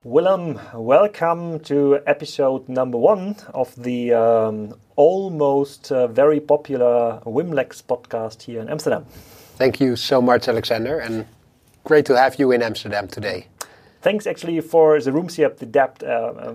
Willem, welcome to episode number 1 of the almost very popular Wimlex podcast here in Amsterdam. Thank you so much, Alexander, and great to have you in Amsterdam today. Thanks actually for the Roomseap, the Debt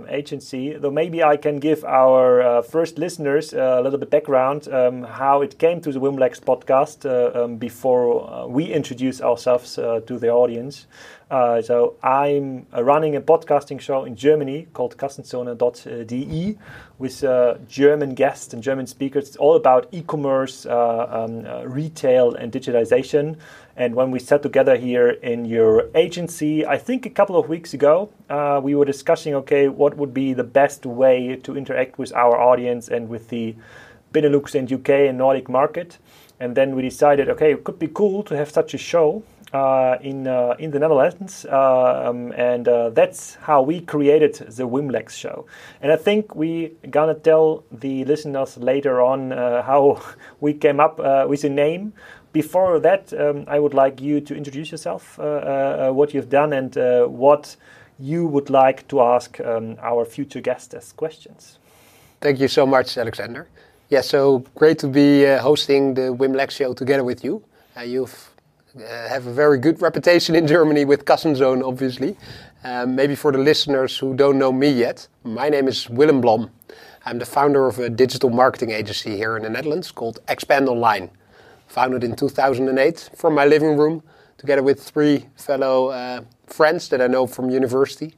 agency. Though maybe I can give our first listeners a little bit background how it came to the Wimlex podcast before we introduce ourselves to the audience. So I'm running a podcasting show in Germany called Kassenzone.de with German guests and German speakers. It's all about e-commerce, retail and digitization. And when we sat together here in your agency, I think a couple of weeks ago, we were discussing, what would be the best way to interact with our audience and with the Benelux and UK and Nordic market. And then we decided, it could be cool to have such a show in the Netherlands, and that's how we created the Wimlex show. And I think we gonna tell the listeners later on how we came up with the name. Before that, I would like you to introduce yourself, what you've done, and what you would like to ask our future guests as questions. Thank you so much, Alexander. Yeah, so great to be hosting the Wimlex show together with you. You've have a very good reputation in Germany with Kassenzone, obviously. Maybe for the listeners who don't know me yet, my name is Willem Blom. I'm the founder of a digital marketing agency here in the Netherlands called Expand Online. Founded in 2008 from my living room, together with 3 fellow friends that I know from university.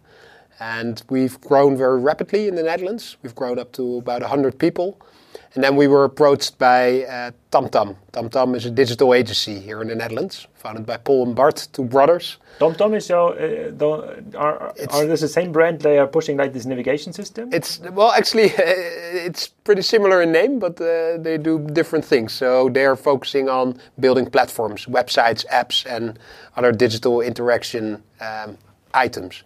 And we've grown very rapidly in the Netherlands. We've grown up to about 100 people. And then we were approached by TamTam. TamTam is a digital agency here in the Netherlands, founded by Paul and Bart, 2 brothers. TamTam is are this the same brand? They are pushing like this navigation system? It's pretty similar in name, but they do different things. So they are focusing on building platforms, websites, apps, and other digital interaction items.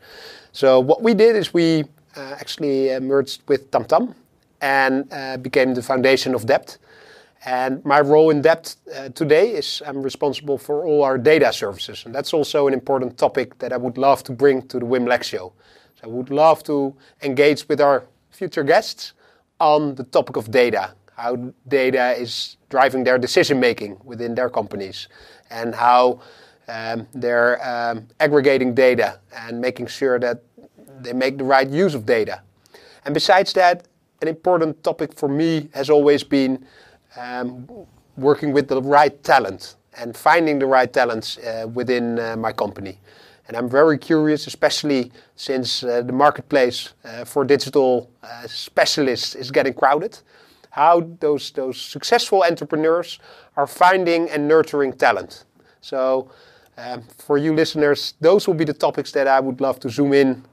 So what we did is we actually merged with TamTam. And became the foundation of Debt. And my role in Debt today is I'm responsible for all our data services. And that's also an important topic that I would love to bring to the Wimlex show. So I would love to engage with our future guests on the topic of data, how data is driving their decision making within their companies, and how they're aggregating data and making sure that they make the right use of data. And besides that, an important topic for me has always been working with the right talent and finding the right talents within my company. And I'm very curious, especially since the marketplace for digital specialists is getting crowded, how those successful entrepreneurs are finding and nurturing talent. So for you listeners, those will be the topics that I would love to zoom in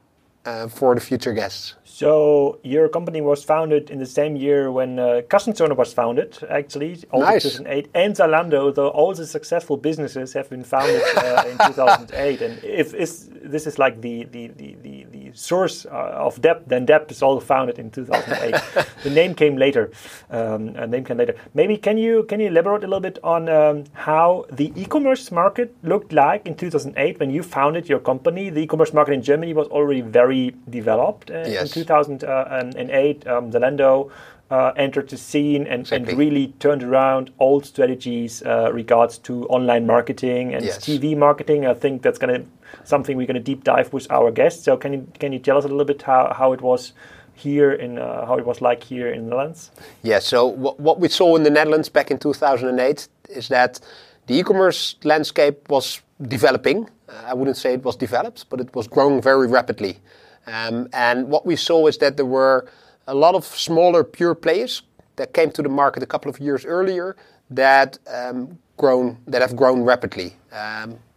for the future guests. So your company was founded in the same year when Kassenzone was founded, actually, nice. 2008, and Zalando. Though all the successful businesses have been founded in 2008. And if this is like the source of Debt, then Debt is all founded in 2008. The name came later. Maybe can you elaborate a little bit on how the e-commerce market looked like in 2008 when you founded your company? The e-commerce market in Germany was already very developed yes. In 2008, Zalando entered the scene and really turned around old strategies regards to online marketing and yes. TV marketing. I think that's something we're going to deep dive with our guests. So can you tell us a little bit how it was here how it was like here in the Netherlands? Yeah. So what we saw in the Netherlands back in 2008 is that the e-commerce landscape was developing. I wouldn't say it was developed, but it was growing very rapidly. And what we saw is that there were a lot of smaller pure players that came to the market a couple of years earlier that have grown rapidly.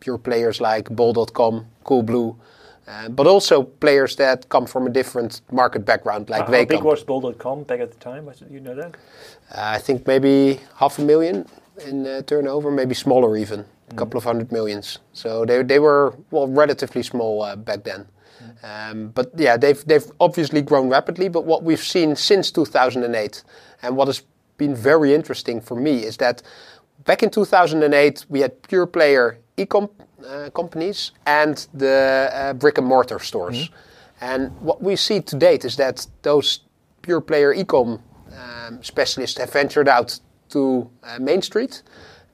Pure players like Bol.com, Coolblue, but also players that come from a different market background, like Weekamp. How big was Bol.com back at the time? You know that? I think maybe 500,000 in turnover, maybe smaller even, a couple of 100 millions. So they were relatively small back then. But yeah, they've obviously grown rapidly. But what we've seen since 2008, and what has been very interesting for me, is that back in 2008 we had pure player e-com companies and the brick and mortar stores. And what we see to date is that those pure player e-com specialists have ventured out to Main Street,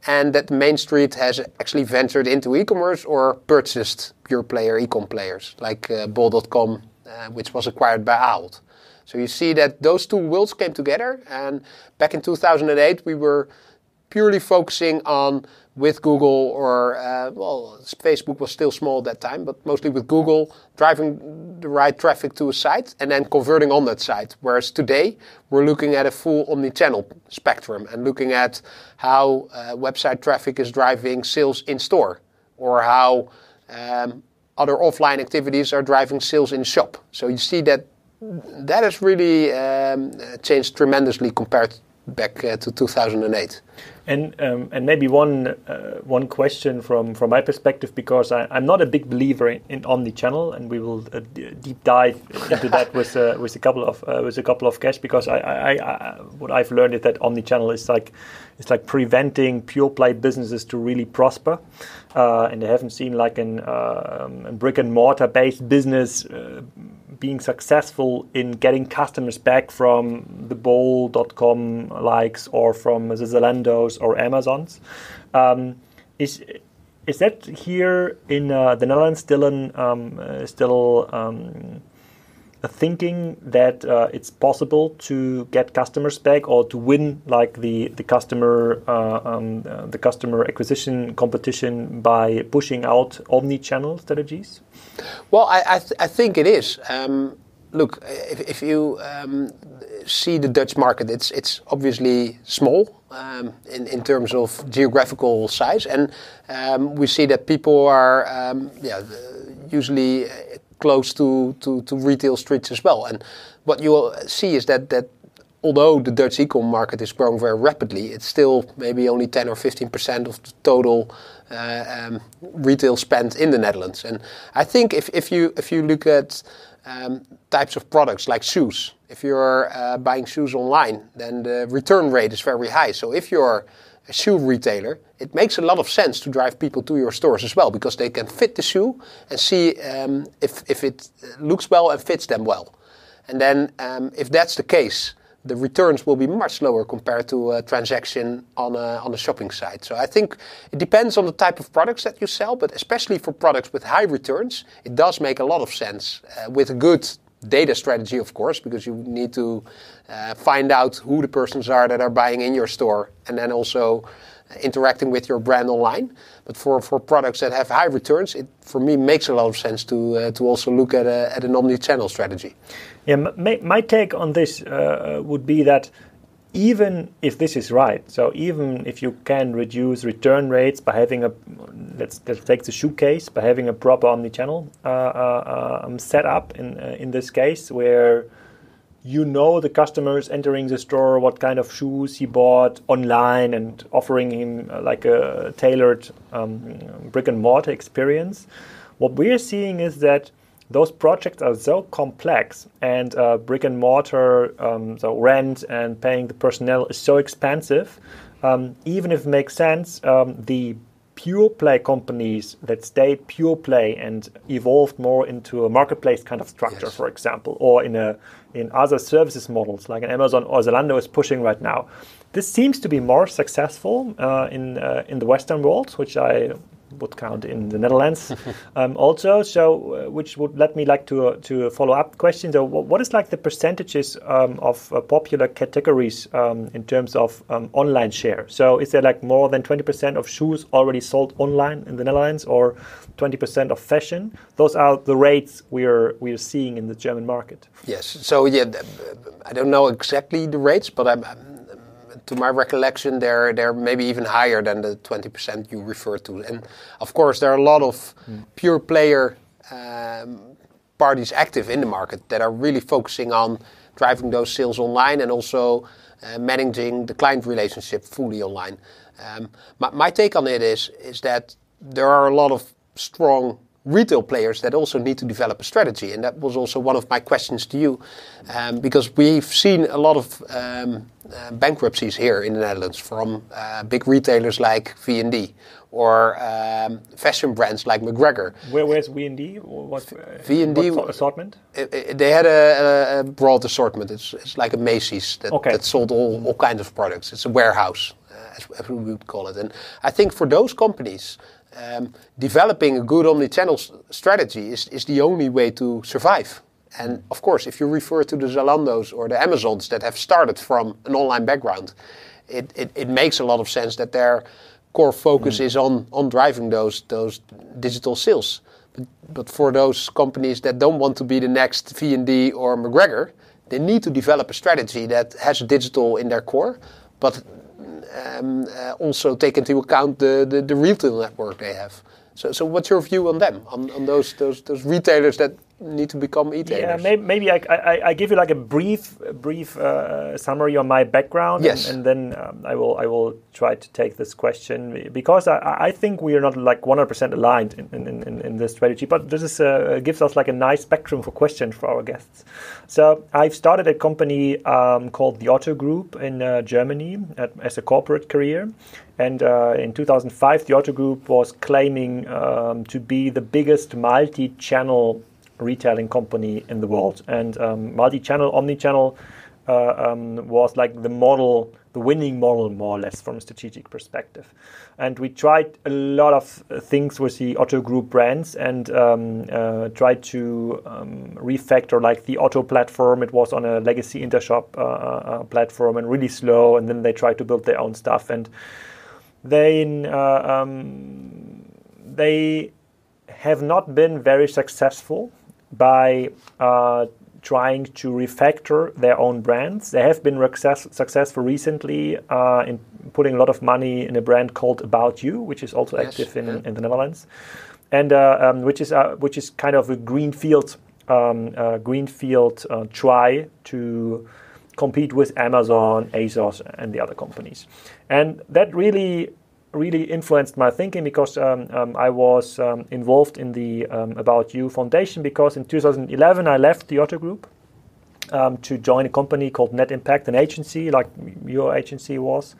and that Main Street has actually ventured into e-commerce or purchased pure player e-com players like Bol.com, which was acquired by Ahold. So you see that those two worlds came together, and back in 2008 we were purely focusing on, with Google or, Facebook was still small at that time, but mostly with Google, driving the right traffic to a site and then converting on that site. Whereas today, we're looking at a full omni-channel spectrum and looking at how website traffic is driving sales in store, or how other offline activities are driving sales in shop. So you see that has really changed tremendously compared back to 2008. And maybe one question from my perspective, because I'm not a big believer in omni-channel, and we will deep dive into that with a couple of guests, because I what I've learned is that omni-channel is like preventing pure play businesses to really prosper, and I haven't seen like a brick and mortar based business being successful in getting customers back from the Bol.com likes or from the Zalandos or Amazons. Is that here in the Netherlands still a thinking that it's possible to get customers back or to win like the customer acquisition competition by pushing out omni-channel strategies? Well, I think it is. Look, if you see the Dutch market, it's obviously small in terms of geographical size, and we see that people are usually close to retail streets as well. And what you will see is that although the Dutch e-com market is growing very rapidly, it's still maybe only 10 or 15% of the total retail spend in the Netherlands. And I think if you look at types of products like shoes, if you're buying shoes online, then the return rate is very high. So if you're a shoe retailer, it makes a lot of sense to drive people to your stores as well, because they can fit the shoe and see if it looks well and fits them well. And then if that's the case, the returns will be much lower compared to a transaction on a shopping site. So I think it depends on the type of products that you sell, but especially for products with high returns, it does make a lot of sense with a good data strategy, of course, because you need to find out who the persons are that are buying in your store, and then also interacting with your brand online. But for products that have high returns, it for me makes a lot of sense to also look at an omni-channel strategy. Yeah, my take on this would be that even if this is right, so even if you can reduce return rates by having let's take the shoe case, by having a proper omni-channel set up in this case, where you know the customers entering the store, what kind of shoes he bought online, and offering him like a tailored brick and mortar experience. What we're seeing is that those projects are so complex, and brick and mortar, so rent and paying the personnel is so expensive. Even if it makes sense, the pure play companies that stayed pure play and evolved more into a marketplace kind of structure, yes, for example, or in other services models like an Amazon or Zalando is pushing right now. This seems to be more successful in the Western world, which I would count in the Netherlands also. So, which would let me like to follow up question. So, what is like the percentages of popular categories in terms of online share? So, is there like more than 20% of shoes already sold online in the Netherlands, or 20% of fashion? Those are the rates we are seeing in the German market. Yes. So yeah, I don't know exactly the rates, but to my recollection, they're maybe even higher than the 20% you referred to. And of course, there are a lot of pure player parties active in the market that are really focusing on driving those sales online and also managing the client relationship fully online. My take on it is that there are a lot of strong retail players that also need to develop a strategy. And that was also one of my questions to you, because we've seen a lot of bankruptcies here in the Netherlands from big retailers like V&D or fashion brands like McGregor. Where's V&D? What V&D assortment? They had a broad assortment. It's like a Macy's that sold all kinds of products. It's a warehouse, as we would call it. And I think for those companies, developing a good omni-channel strategy is the only way to survive. And of course, if you refer to the Zalandos or the Amazons that have started from an online background, it makes a lot of sense that their core focus is on driving those digital sales. But for those companies that don't want to be the next V&D or McGregor, they need to develop a strategy that has digital in their core, but also take into account the retail network they have. So what's your view on them, on those retailers that need to become e-tailers? Yeah, maybe I give you like a brief summary on my background, yes. and then I will try to take this question, because I think we are not like 100% aligned in this strategy, but this is gives us like a nice spectrum for questions for our guests. So I've started a company called the Otto Group in Germany as a corporate career. And in 2005, the Otto Group was claiming to be the biggest multi-channel retailing company in the world. And multi-channel, omni-channel was like the winning model, more or less, from a strategic perspective. And we tried a lot of things with the Otto Group brands and tried to refactor like the Otto platform. It was on a legacy Intershop platform and really slow. And then they tried to build their own stuff. And they have not been very successful by trying to refactor their own brands. They have been successful recently in putting a lot of money in a brand called About You, which is also active in the Netherlands, and which is kind of a greenfield try to compete with Amazon, ASOS, and the other companies. And that really influenced my thinking, because I was involved in the About You Foundation, because in 2011 I left the Otto Group to join a company called Net Impact, an agency like your agency was.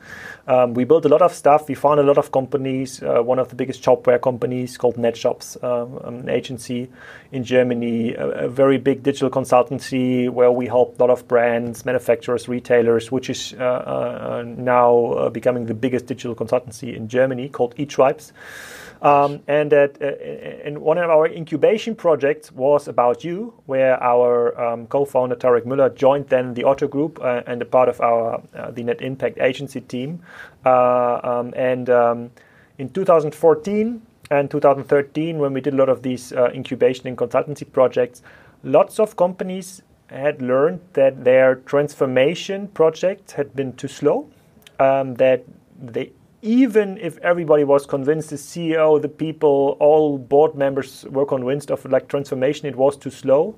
We built a lot of stuff. We found a lot of companies. One of the biggest shopware companies called NetShops, an agency in Germany, a very big digital consultancy where we helped a lot of brands, manufacturers, retailers, which is now becoming the biggest digital consultancy in Germany, called eTribes. And one of our incubation projects was About You, where our co-founder Tarek Müller joined then the Otto Group and a part of our the Net Impact agency team. In 2014 and 2013, when we did a lot of these incubation and consultancy projects, lots of companies had learned that their transformation projects had been too slow, that they, even if everybody was convinced, the CEO, the people, all board members were convinced of like transformation, it was too slow,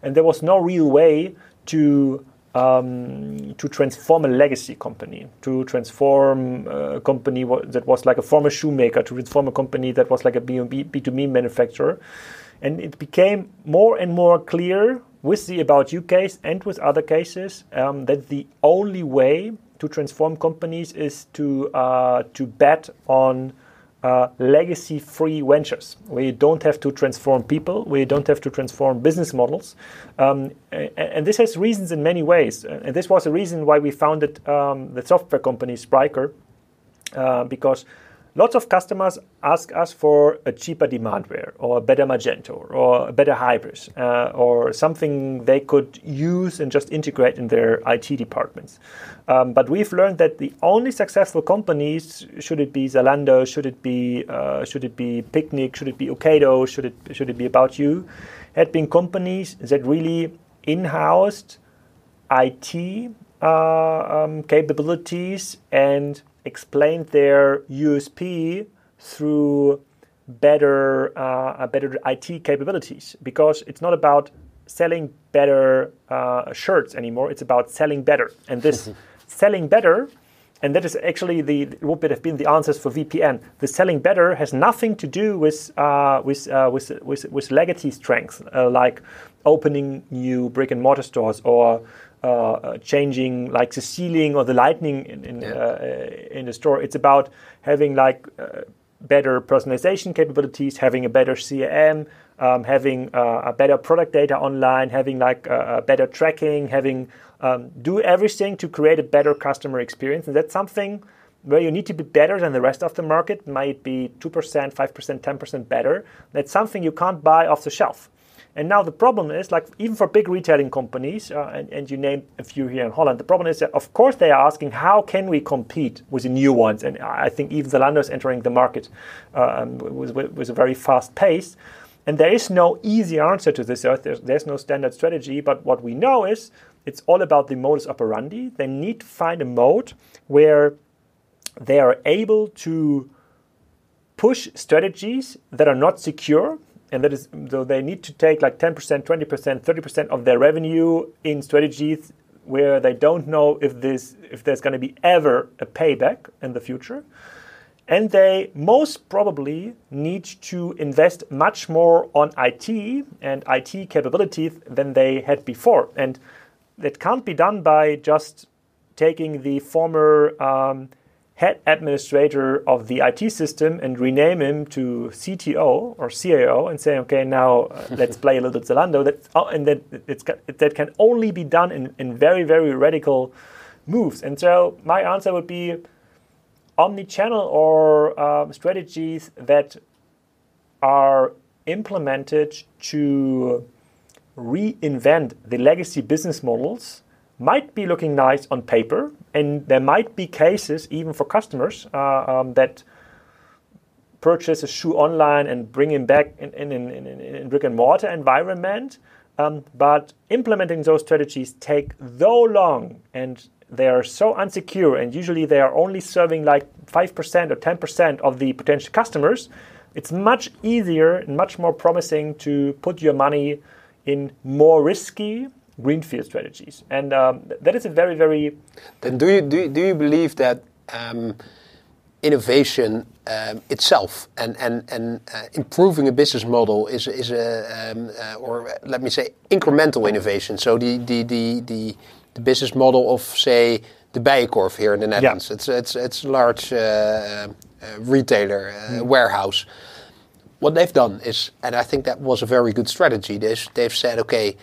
and there was no real way to transform a legacy company, to transform a company that was like a former shoemaker, to transform a company that was like a B2B manufacturer. And it became more and more clear with the About You case and with other cases that the only way to transform companies is to bet on legacy-free ventures, where you don't have to transform people, where you don't have to transform business models. And this has reasons in many ways. And this was a reason why we founded the software company Spryker, because lots of customers ask us for a cheaper Demandware or a better Magento or a better Hybris or something they could use and just integrate in their IT departments. But we've learned that the only successful companies, should it be Zalando, should it be Picnic, should it be Ocado, should it be About You, had been companies that really in-housed IT capabilities and explained their USP through better IT capabilities, because it's not about selling better shirts anymore. It's about selling better, and this selling better And that is actually what would have been the answers for VPN. The selling better has nothing to do with legacy strengths, like opening new brick and mortar stores or changing like the ceiling or the lighting in the store. It's about having like better personalization capabilities, having a better CRM, having a better product data online, having like better tracking, having do everything to create a better customer experience. And that's something where you need to be better than the rest of the market. Might be 2%, 5%, 10% better. That's something you can't buy off the shelf. And now the problem is, like, even for big retailing companies, and you named a few here in Holland, the problem is that, of course, they are asking, how can we compete with the new ones? And I think even Zalando is entering the market with a very fast pace. And there is no easy answer to this. There's no standard strategy. But what we know is it's all about the modus operandi. They need to find a mode where they are able to push strategies that are not secure. And that is, so they need to take like 10%, 20%, 30% of their revenue in strategies where they don't know if there's going to be ever a payback in the future. And they most probably need to invest much more on IT and IT capabilities than they had before. And that can't be done by just taking the former head administrator of the IT system and rename him to CTO or CIO and say, okay, now let's play a little bit Zalando. That can only be done in very, very radical moves. And so my answer would be omni-channel or strategies that are implemented to reinvent the legacy business models might be looking nice on paper, and there might be cases even for customers that purchase a shoe online and bring him back in brick and mortar environment. But implementing those strategies take so long, and they are so unsecure, and usually they are only serving like 5% or 10% of the potential customers. It's much easier and much more promising to put your money in more risky greenfield strategies, and that is a very, very. Then do you believe that innovation itself and improving a business model is a or let me say incremental innovation? So the business model of, say, the Bijenkorf here in the Netherlands. Yeah. It's a large retailer warehouse. What they've done is, and I think that was a very good strategy. They've said, okay.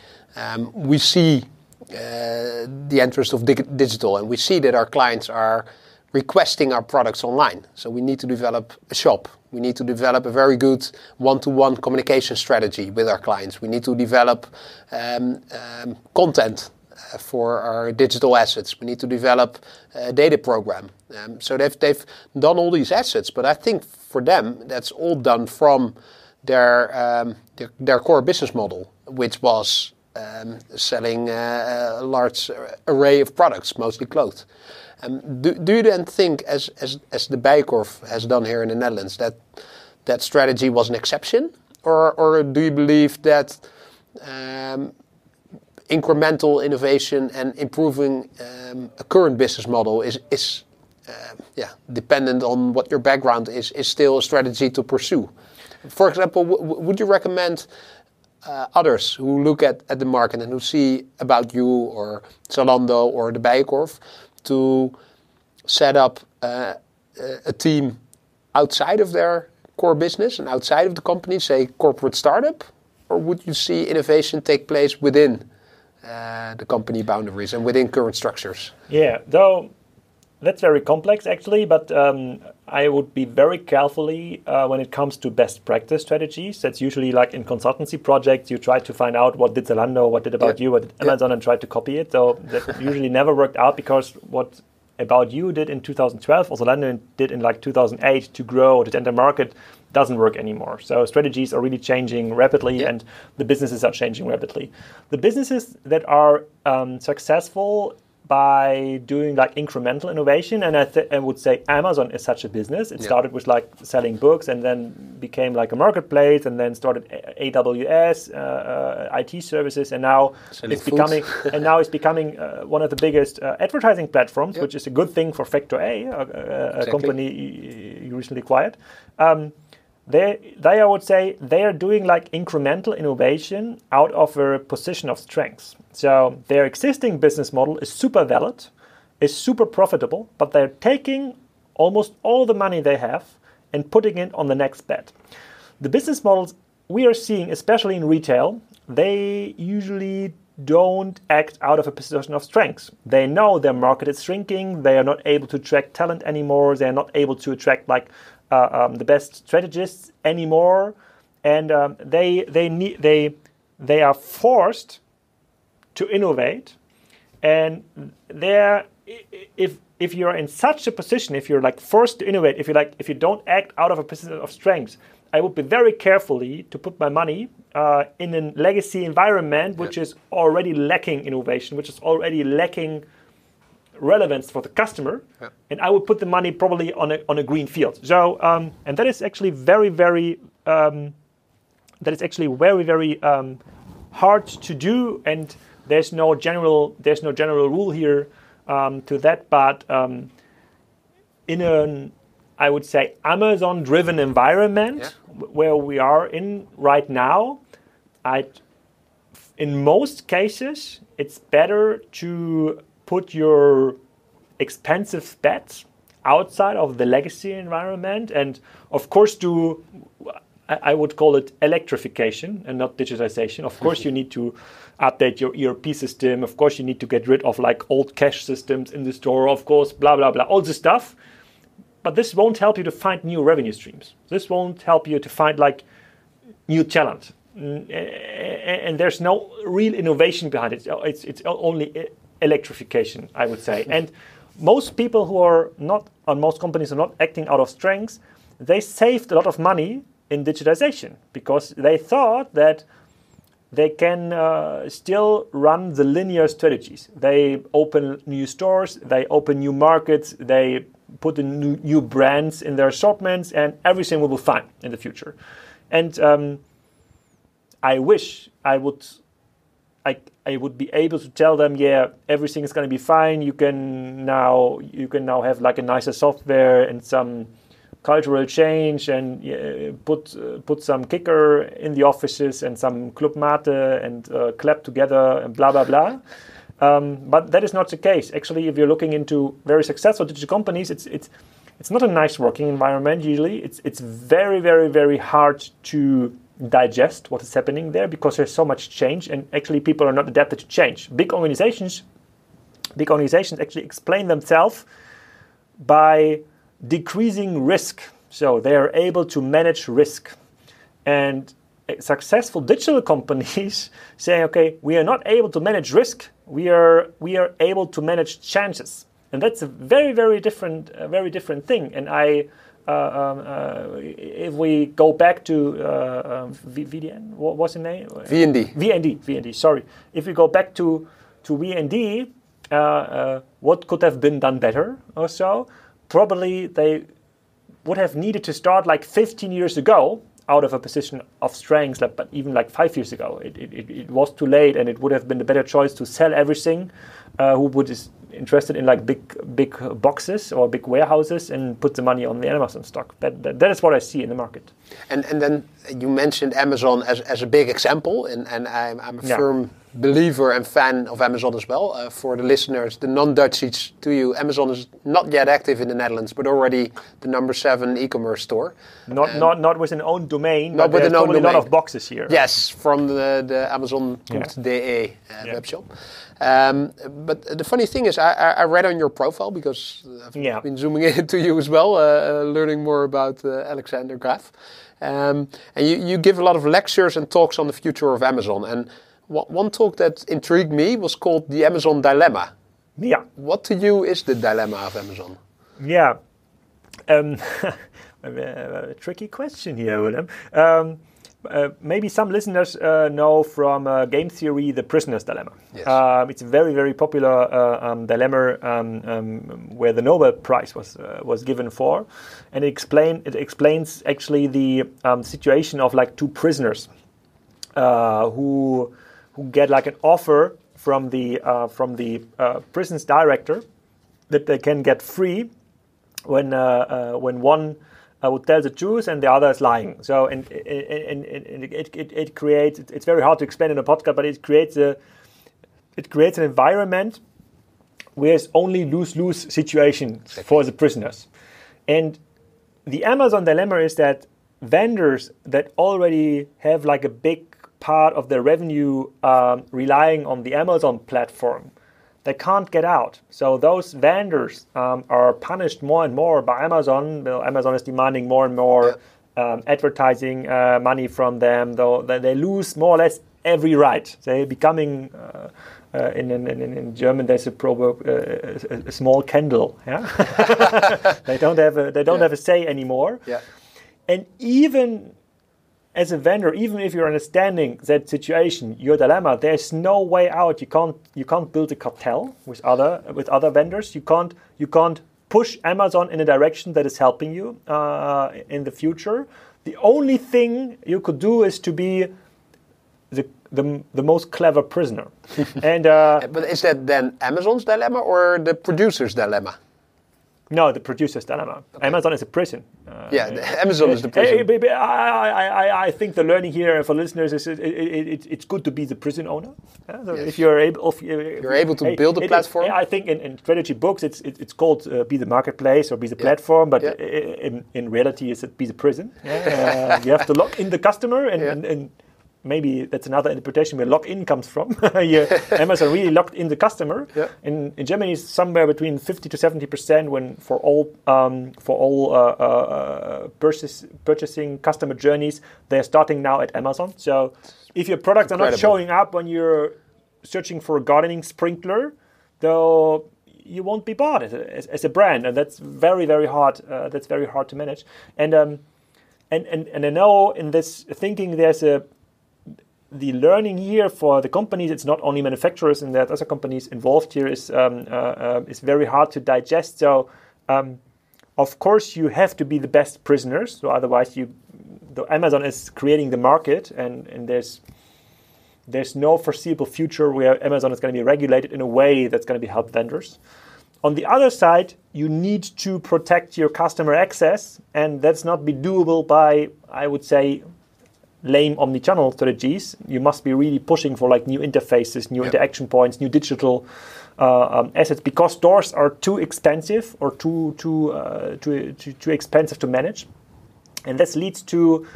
We see the interest of digital, and we see that our clients are requesting our products online. So we need to develop a shop. We need to develop a very good one-to-one communication strategy with our clients. We need to develop content for our digital assets. We need to develop a data program. So they've done all these assets, but I think for them that's all done from their core business model, which was selling a large array of products, mostly clothes. Do you then think, as the Bijenkorf has done here in the Netherlands, that strategy was an exception, or do you believe that incremental innovation and improving a current business model is dependent on what your background is still a strategy to pursue? For example, would you recommend others who look at the market and who see About You or Zalando or the Bijenkorf to set up a team outside of their core business and outside of the company, say corporate startup? Or would you see innovation take place within the company boundaries and within current structures? Yeah, though that's very complex actually, but I would be very carefully when it comes to best practice strategies. That's usually like in consultancy projects, you try to find out what did Zalando, what did About You, what did Amazon, and try to copy it. So that usually never worked out, because what About You did in 2012 or Zalando did in like 2008 to grow, to enter market, doesn't work anymore. So strategies are really changing rapidly, and the businesses are changing rapidly. The businesses that are successful by doing like incremental innovation, and I would say Amazon is such a business. It started with like selling books and then became like a marketplace, and then started AWS, IT services, and now it's becoming one of the biggest advertising platforms, which is a good thing for Factor A, a company you recently acquired. They, I would say, they are doing like incremental innovation out of a position of strength. So their existing business model is super valid, is super profitable, but they're taking almost all the money they have and putting it on the next bet. The business models we are seeing, especially in retail, they usually don't act out of a position of strength. They know their market is shrinking. They are not able to attract talent anymore. They are not able to attract like the best strategists anymore, and they are forced to innovate. And if you're in such a position, if you're like forced to innovate, if you don't act out of a position of strength, I would be very carefully to put my money in a legacy environment which is already lacking innovation, which is already lacking relevance for the customer, and I would put the money probably on a green field. So and that is actually very hard to do, and there's no general rule here to that. But in an, I would say, Amazon-driven environment where we are in right now, in most cases it's better to put your expensive bets outside of the legacy environment, and of course do, I would call it electrification and not digitization. Of course you need to update your ERP system. Of course you need to get rid of like old cash systems in the store. Of course, blah, blah, blah, all this stuff. But this won't help you to find new revenue streams. This won't help you to find like new talent. And there's no real innovation behind it. It's only electrification, I would say. And most people most companies are not acting out of strength. They saved a lot of money in digitization because they thought that they can still run the linear strategies. They open new stores, they open new markets, they put in new brands in their assortments, and everything will be fine in the future. And I wish I would be able to tell them, everything is going to be fine. You can now have like a nicer software and some cultural change, and put some kicker in the offices and some Club Mate and clap together and blah blah blah. But that is not the case. Actually, if you're looking into very successful digital companies, it's not a nice working environment. Usually, it's very hard to digest what is happening there because there's so much change, and actually people are not adapted to change. Big organizations actually explain themselves by decreasing risk, so they are able to manage risk. And successful digital companies say, okay, we are not able to manage risk, we are able to manage chances, and that's a very different thing. And if we go back to VDN, what was the name? VND. Sorry. If we go back to VND, what could have been done better or so? Probably they would have needed to start like 15 years ago out of a position of strength, but even like 5 years ago. It was too late, and it would have been the better choice to sell everything. Who is interested in like big boxes or big warehouses and put the money on the Amazon stock. That is what I see in the market. And then you mentioned Amazon as a big example, and I'm a firm believer and fan of Amazon as well. For the listeners, the non-Dutchies to you, Amazon is not yet active in the Netherlands, but already the number 7 e-commerce store. Not with an own domain, not but with an own domain. A lot of boxes here. Yes, from the Amazon.de webshop. But the funny thing is, I read on your profile, because I've been zooming into you as well, learning more about Alexander Graf. And you give a lot of lectures and talks on the future of Amazon. And one talk that intrigued me was called the Amazon Dilemma. Yeah. What to you is the dilemma of Amazon? Yeah. A tricky question here, Willem. maybe some listeners know from game theory the prisoner's dilemma. Yes. It's a very, very popular dilemma where the Nobel Prize was given for, and it explains actually the situation of like two prisoners who get like an offer from the prison's director that they can get free when one would tell the truth and the other is lying. So and it creates. It's very hard to explain in a podcast, but it creates an environment where it's only lose-lose situation for the prisoners. And the Amazon dilemma is that vendors that already have like a big part of their revenue relying on the Amazon platform, they can't get out. So those vendors are punished more and more by Amazon. Amazon is demanding more and more advertising money from them, though they lose more or less every right. They're becoming, in German, there's a proverb, a small candle. Yeah? They don't have a say anymore. Yeah. And even as a vendor, even if you're understanding that situation, your dilemma, there's no way out. You can't build a cartel with other vendors. You can't push Amazon in a direction that is helping you in the future. The only thing you could do is to be the most clever prisoner. And but is that then Amazon's dilemma or the producer's dilemma? No, the producer's dilemma. Okay. Amazon is a prison. Amazon is the prison. I think the learning here for listeners is it's good to be the prison owner. So yes. If you're able to build a platform. I think in strategy books it's called be the marketplace or be the platform, but in reality it's be the prison. You have to lock in the customer and maybe that's another interpretation where lock-in comes from. Amazon really locked in the customer. Yeah. In Germany, it's somewhere between 50 to 70% when for all purchasing customer journeys, they're starting now at Amazon. So if your products are not showing up when you're searching for a gardening sprinkler, though you won't be bought as a brand, and that's very, very hard. That's very hard to manage. And I know in this thinking there's the learning here for the companies, it's not only manufacturers and that other companies involved here is very hard to digest. So, of course, you have to be the best prisoners. So otherwise, Amazon is creating the market, and there's no foreseeable future where Amazon is going to be regulated in a way that's going to be help vendors. On the other side, you need to protect your customer access, and that's not be doable by, I would say, lame omnichannel strategies. You must be really pushing for like new interfaces, new interaction points, new digital assets, because stores are too expensive or too expensive to manage, and this leads to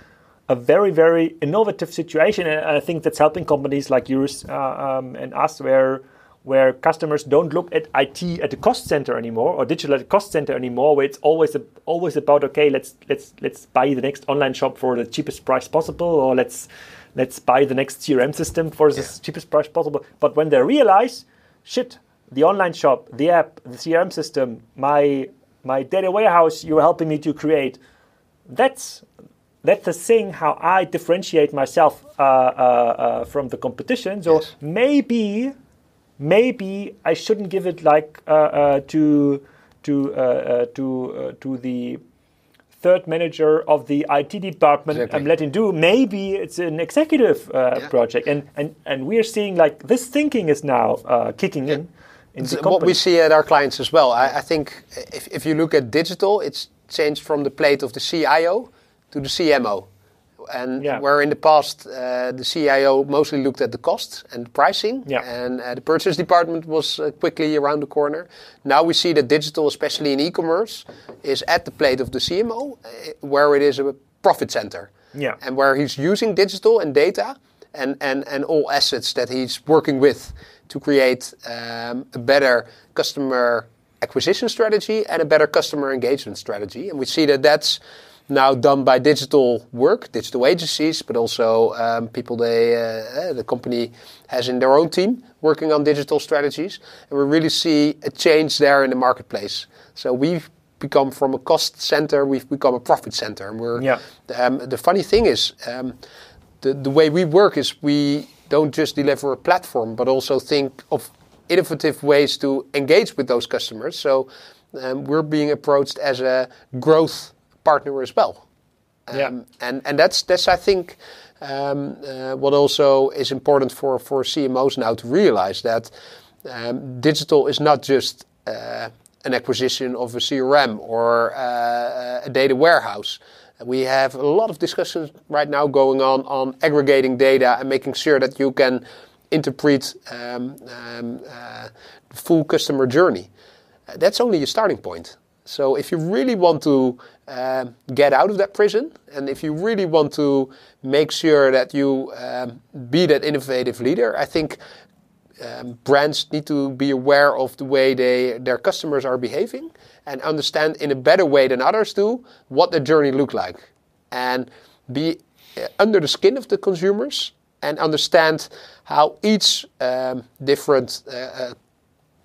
a very, very innovative situation. And I think that's helping companies like yours and us, where customers don't look at IT at the cost center anymore, or digital at the cost center anymore, where it's always about, okay, let's buy the next online shop for the cheapest price possible, or let's buy the next CRM system for the cheapest price possible. But when they realize, shit, the online shop, the app, the CRM system, my data warehouse you're helping me to create, that's the thing how I differentiate myself from the competition. So maybe I shouldn't give it like to the third manager of the IT department. Exactly. I'm letting do. Maybe it's an executive project, and we're seeing like this thinking is now kicking in the what we see at our clients as well. I think if you look at digital, it's changed from the plate of the CIO to the CMO. And where in the past the CIO mostly looked at the costs and the pricing, and the purchase department was quickly around the corner. Now we see that digital, especially in e-commerce, is at the plate of the CMO, where it is a profit center, and where he's using digital and data and all assets that he's working with to create a better customer acquisition strategy and a better customer engagement strategy. And we see that that's now done by digital work, digital agencies, but also people the company has in their own team working on digital strategies. And we really see a change there in the marketplace. So we've become from a cost center, we've become a profit center. And we're the funny thing is, the way we work is we don't just deliver a platform, but also think of innovative ways to engage with those customers. So we're being approached as a growth partner as well. And that's I think what also is important for CMOs now to realize that digital is not just an acquisition of a CRM or a data warehouse. We have a lot of discussions right now going on aggregating data and making sure that you can interpret the full customer journey. That's only a starting point. So if you really want to get out of that prison, and if you really want to make sure that you be that innovative leader, I think brands need to be aware of the way their customers are behaving and understand in a better way than others do what the journey looks like, and be under the skin of the consumers and understand how each different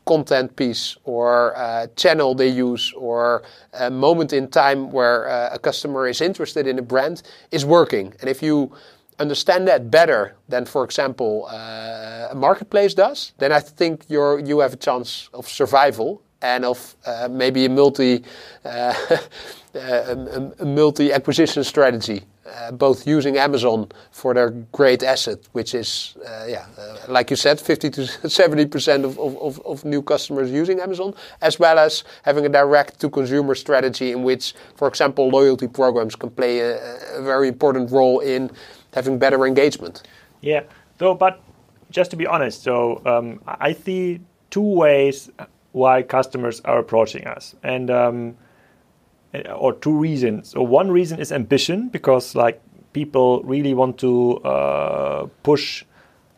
content piece or channel they use or a moment in time where a customer is interested in a brand is working. And if you understand that better than, for example, a marketplace does, then I think you have a chance of survival and of maybe a multi-acquisition strategy, both using Amazon for their great asset, which is, like you said, 50 to 70% of new customers using Amazon, as well as having a direct-to-consumer strategy in which, for example, loyalty programs can play a very important role in having better engagement. Yeah, but just to be honest, I see two ways why customers are approaching us, and or two reasons. So one reason is ambition, because like people really want to push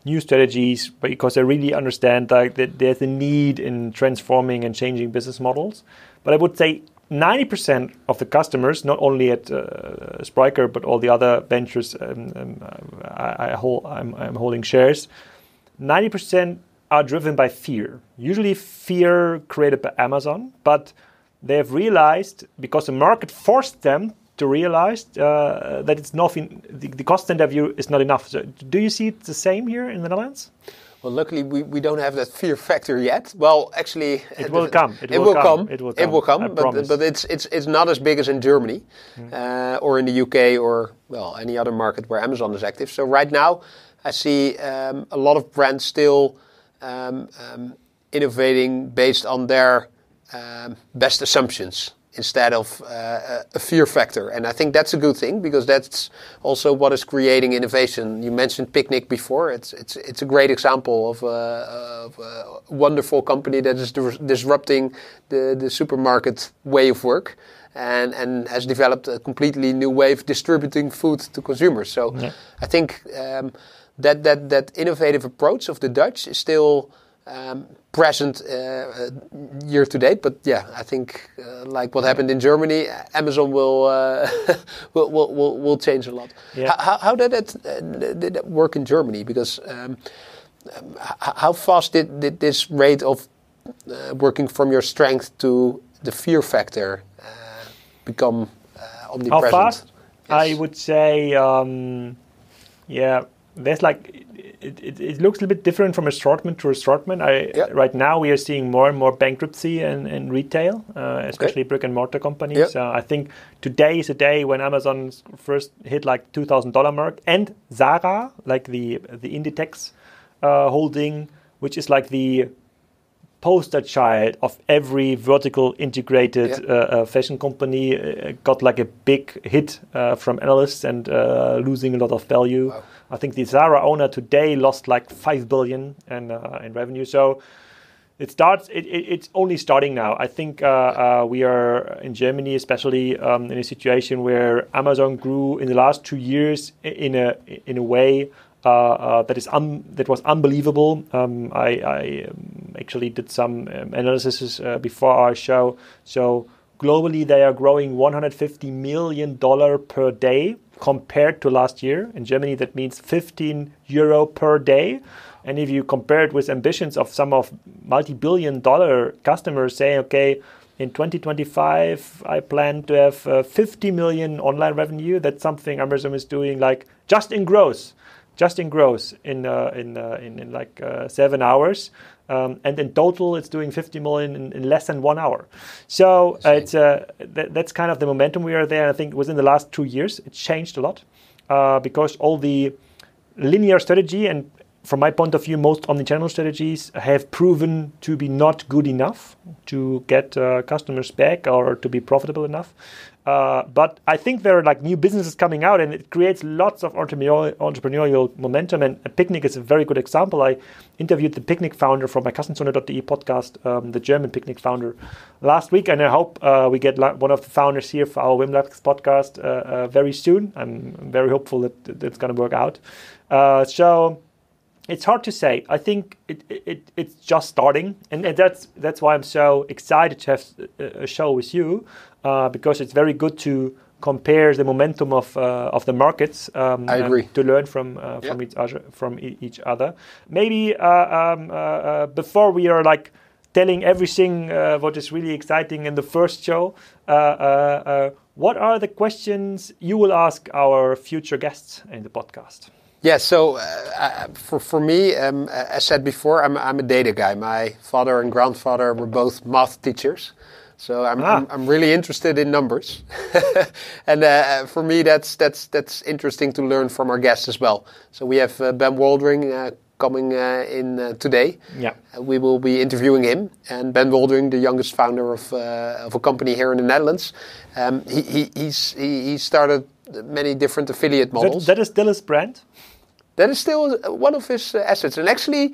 new strategies because they really understand like that there's a need in transforming and changing business models. But I would say 90% of the customers, not only at Spryker but all the other ventures I'm holding shares, 90% are driven by fear. Usually fear created by Amazon, but they have realized, because the market forced them to realize that it's nothing, the cost center view is not enough. So do you see it the same here in the Netherlands? Well, luckily we don't have that fear factor yet. Well, actually, it will come. It will come. But it's not as big as in Germany or in the UK or any other market where Amazon is active. So right now, I see a lot of brands still innovating based on their best assumptions instead of a fear factor. And I think that's a good thing, because that's also what is creating innovation. You mentioned Picnic before. It's a great example of a wonderful company that is disrupting the supermarket way of work and has developed a completely new way of distributing food to consumers. So I think that innovative approach of the Dutch is still present year to date, but I think like what happened in Germany, Amazon will change a lot. Yeah. How did that work in Germany? Because how fast did this rate of working from your strength to the fear factor become omnipresent? How fast? Yes. I would say, there's like it looks a little bit different from assortment to assortment. Right now we are seeing more and more bankruptcy in retail, especially brick and mortar companies. I think today is a day when Amazon first hit like $2,000 mark, and Zara, like the Inditex holding, which is like the poster child of every vertical integrated fashion company, got like a big hit from analysts and losing a lot of value. Wow. I think the Zara owner today lost like $5 billion in revenue. So it's only starting now. I think we are in Germany, especially in a situation where Amazon grew in the last 2 years in a way that was unbelievable. I actually did some analysis before our show. So globally, they are growing $150 million per day compared to last year. In Germany, that means €15 per day. And if you compare it with ambitions of some of multi-billion-dollar customers saying, okay, In 2025, I plan to have 50 million online revenue. That's something Amazon is doing, like just in growth in like 7 hours. And in total, it's doing 50 million in less than 1 hour. So that's kind of the momentum we are there. I think within the last 2 years, it's changed a lot because all the linear strategy and from my point of view, most omnichannel strategies have proven to be not good enough to get customers back or to be profitable enough. But I think there are like new businesses coming out, and it creates lots of entrepreneurial momentum. And Picnic is a very good example. I interviewed the Picnic founder from my Kassenzone.de podcast, the German Picnic founder, last week, and I hope we get one of the founders here for our WimLabs podcast very soon. I'm very hopeful that it's going to work out. So it's hard to say. I think it's just starting, and that's why I'm so excited to have a show with you, because it's very good to compare the momentum of the markets. I agree. To learn from each other. Maybe before we are like telling everything what is really exciting in the first show, what are the questions you will ask our future guests in the podcast? Yeah, so for me, as said before, I'm a data guy. My father and grandfather were both math teachers, so I'm really interested in numbers, and for me that's interesting to learn from our guests as well. So we have Ben Woldering coming in today. Yeah, we will be interviewing him, and Ben Woldering, the youngest founder of a company here in the Netherlands. He started many different affiliate models. That is still his brand? That is still one of his assets. And actually,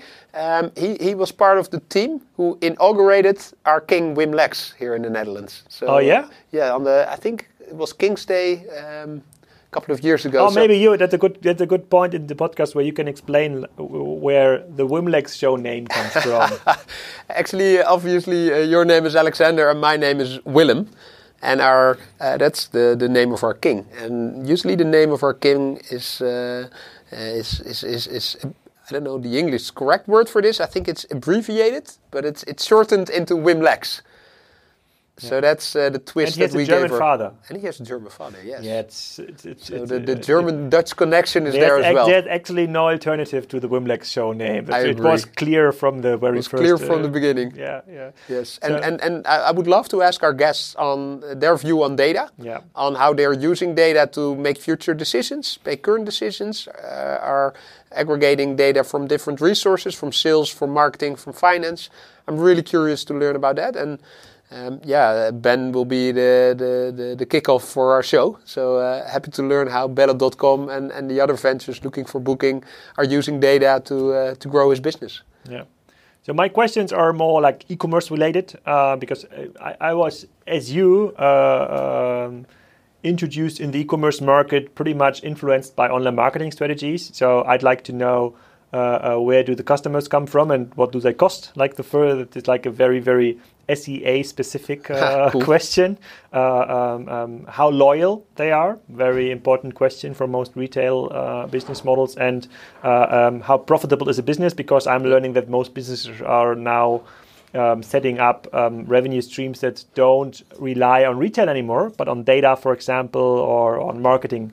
he was part of the team who inaugurated our King Wim Lex here in the Netherlands. So, oh, yeah? Yeah, I think it was King's Day a couple of years ago. Oh, so maybe that's a good point in the podcast where you can explain where the Wim Lex show name comes from. Actually, obviously, your name is Alexander and my name is Willem. And that's the name of our king. And usually the name of our king is I don't know the English correct word for this. I think it's abbreviated, but it's shortened into Wim Lex. Yeah. So that's the twist that we gave her. And he has a German father. And he has a German father, yes. Yeah, the German-Dutch connection is there as well. There's actually no alternative to the Wim Lex show name. It was clear from the very first. It was clear from the beginning. Yeah. Yes, and I would love to ask our guests on their view on data, on how they're using data to make future decisions, make current decisions, are aggregating data from different resources, from sales, from marketing, from finance. I'm really curious to learn about that, and Ben will be the kickoff for our show. So happy to learn how Bella.com and the other ventures looking for booking are using data to grow his business. Yeah. So my questions are more like e-commerce related because I was, as you, introduced in the e-commerce market, pretty much influenced by online marketing strategies. So I'd like to know where do the customers come from and what do they cost? Like it's like a very, very SEA specific cool. question. How loyal they are, very important question for most retail business models, and how profitable is a business, because I'm learning that most businesses are now setting up revenue streams that don't rely on retail anymore, but on data, for example, or on marketing.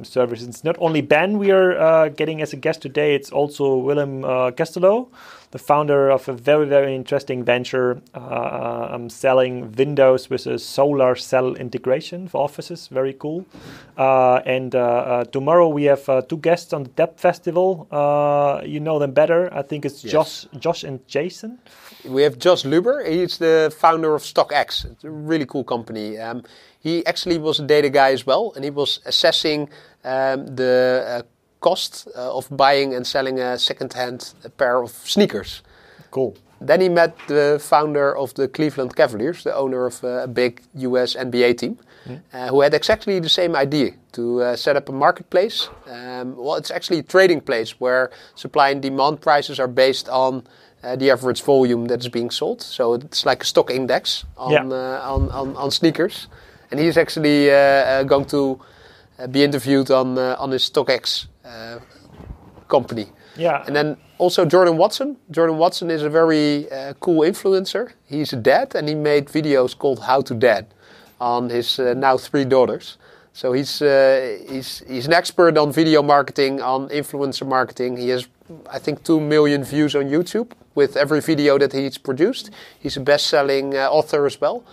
Services. It's not only Ben we are getting as a guest today, it's also Willem Castello, the founder of a very, very interesting venture selling windows with a solar cell integration for offices. Very cool. And tomorrow we have two guests on the Depth Festival. You know them better. I think it's yes. Josh and Jason. We have Josh Luber. He's the founder of StockX. It's a really cool company. He actually was a data guy as well, and he was assessing the cost of buying and selling a second-hand pair of sneakers. Cool. Then he met the founder of the Cleveland Cavaliers, the owner of a big US NBA team, who had exactly the same idea to set up a marketplace. It's actually a trading place where supply and demand prices are based on the average volume that is being sold. So it's like a stock index on sneakers. And he's actually going to be interviewed on his StockX company. Yeah. And then also Jordan Watson. Jordan Watson is a very cool influencer. He's a dad, and he made videos called How to Dad on his now 3 daughters. So he's an expert on video marketing, on influencer marketing. He has, I think, 2 million views on YouTube with every video that he's produced. He's a best-selling author as well.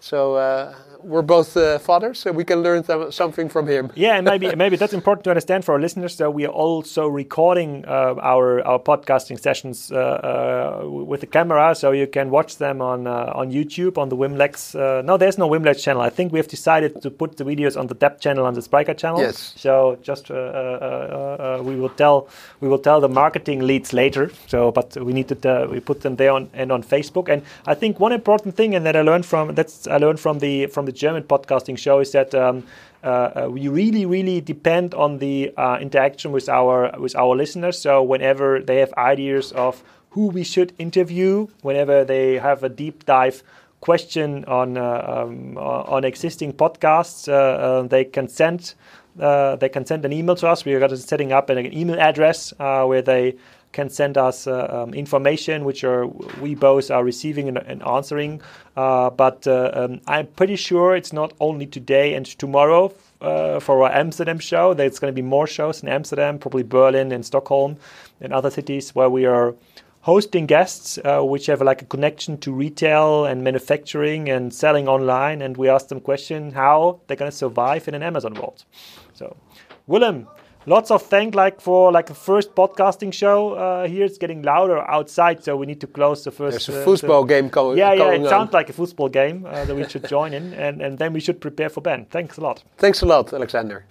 So we're both fathers, so we can learn something from him. Yeah, and maybe that's important to understand for our listeners. So we are also recording our podcasting sessions with the camera, so you can watch them on YouTube on the Wimlex. No, there's no Wimlex channel. I think we have decided to put the videos on the Debt channel, on the Spryker channel. Yes. So just we will tell the marketing leads later. So, but we need to we put them there on Facebook. And I think one important thing, and that I learned from the German podcasting show, is that we really depend on the interaction with our listeners. So whenever they have ideas of who we should interview, whenever they have a deep dive question on existing podcasts, they can send an email to us. We are setting up an email address where they can send us information which we both are receiving and answering. But I'm pretty sure it's not only today and tomorrow for our Amsterdam show. There's going to be more shows in Amsterdam, probably Berlin and Stockholm and other cities where we are hosting guests which have like a connection to retail and manufacturing and selling online. And we ask them question how they're going to survive in an Amazon world. So, Willem, lots of thanks for the first podcasting show. Here it's getting louder outside, so we need to close the first. There's a football game going on. Yeah, it sounds like a football game that we should join in, and then we should prepare for Ben. Thanks a lot. Thanks a lot, Alexander.